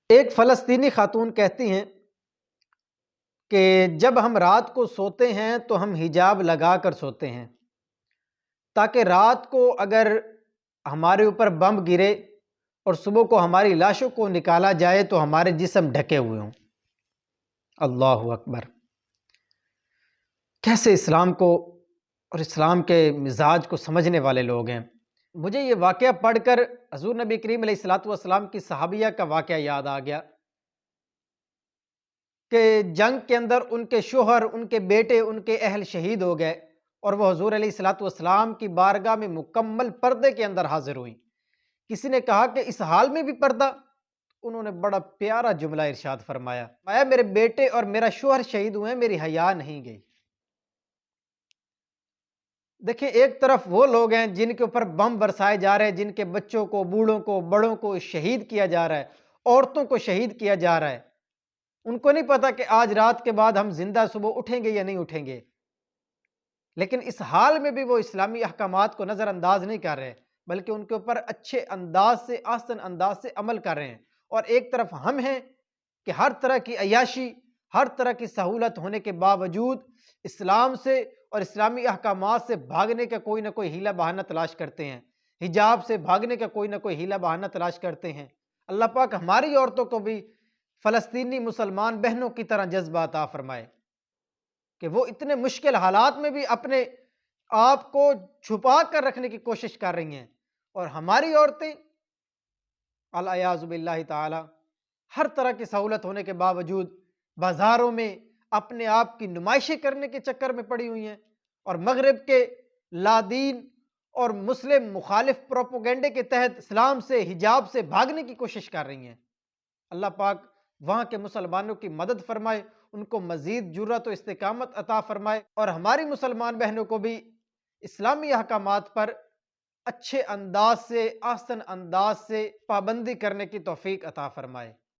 ایک فلسطینی خاتون کہتی ہیں کہ جب ہم رات کو سوتے ہیں تو ہم حجاب لگا کر سوتے ہیں تاکہ رات کو اگر ہمارے اوپر بم گرے اور صبح کو ہماری لاشوں کو نکالا جائے تو ہمارے جسم ڈھکے ہوئے ہوں۔ اللہ اکبر! کیسے اسلام کو اور اسلام کے مزاج کو سمجھنے والے لوگ ہیں۔ مجھے یہ واقعہ پڑھ کر حضور نبی کریم علیہ الصلوۃ والسلام کی صحابیہ کا واقعہ یاد آ گیا کہ جنگ کے اندر ان کے شوہر، ان کے بیٹے، ان کے اہل شہید ہو گئے اور وہ حضور علیہ الصلوۃ والسلام کی بارگاہ میں مکمل پردے کے اندر حاضر ہوئیں۔ کسی نے کہا کہ اس حال میں بھی پردہ؟ انہوں نے بڑا پیارا جملہ ارشاد فرمایا، میرے بیٹے اور میرا شوہر شہید ہوئے ہیں، میری حیا نہیں گئی۔ دیکھیں، ایک طرف وہ لوگ ہیں جن کے اوپر بم برسائے جا رہے ہیں، جن کے بچوں کو، بوڑھوں کو، بڑوں کو شہید کیا جا رہا ہے، عورتوں کو شہید کیا جا رہا ہے۔ ان کو نہیں پتا کہ آج رات کے بعد ہم زندہ صبح اٹھیں گے یا نہیں اٹھیں گے، لیکن اس حال میں بھی وہ اسلامی احکامات کو نظر انداز نہیں کر رہے، بلکہ ان کے اوپر اچھے انداز سے، آسن انداز سے عمل کر رہے ہیں۔ اور ایک طرف ہم ہیں کہ ہر طرح کی عیاشی، ہر طرح کی سہولت ہونے کے باوجود اسلام سے اور اسلامی احکامات سے بھاگنے کا کوئی نہ کوئی ہیلا بہانہ تلاش کرتے ہیں، حجاب سے بھاگنے کا کوئی نہ کوئی ہیلا بہانہ تلاش کرتے ہیں۔ اللہ پاک ہماری عورتوں کو بھی فلسطینی مسلمان بہنوں کی طرح جذبہ عطا فرمائے کہ وہ اتنے مشکل حالات میں بھی اپنے آپ کو چھپا کر رکھنے کی کوشش کر رہی ہیں، اور ہماری عورتیں العیاذ باللہ تعالی ہر طرح کی سہولت ہونے کے باوجود بازاروں میں اپنے آپ کی نمائشیں کرنے کے چکر میں پڑی ہوئی ہیں اور مغرب کے لادین اور مسلم مخالف پروپیگنڈے کے تحت اسلام سے، حجاب سے بھاگنے کی کوشش کر رہی ہیں۔ اللہ پاک وہاں کے مسلمانوں کی مدد فرمائے، ان کو مزید جرأت و استقامت عطا فرمائے، اور ہماری مسلمان بہنوں کو بھی اسلامی احکامات پر اچھے انداز سے، آسن انداز سے پابندی کرنے کی توفیق عطا فرمائے۔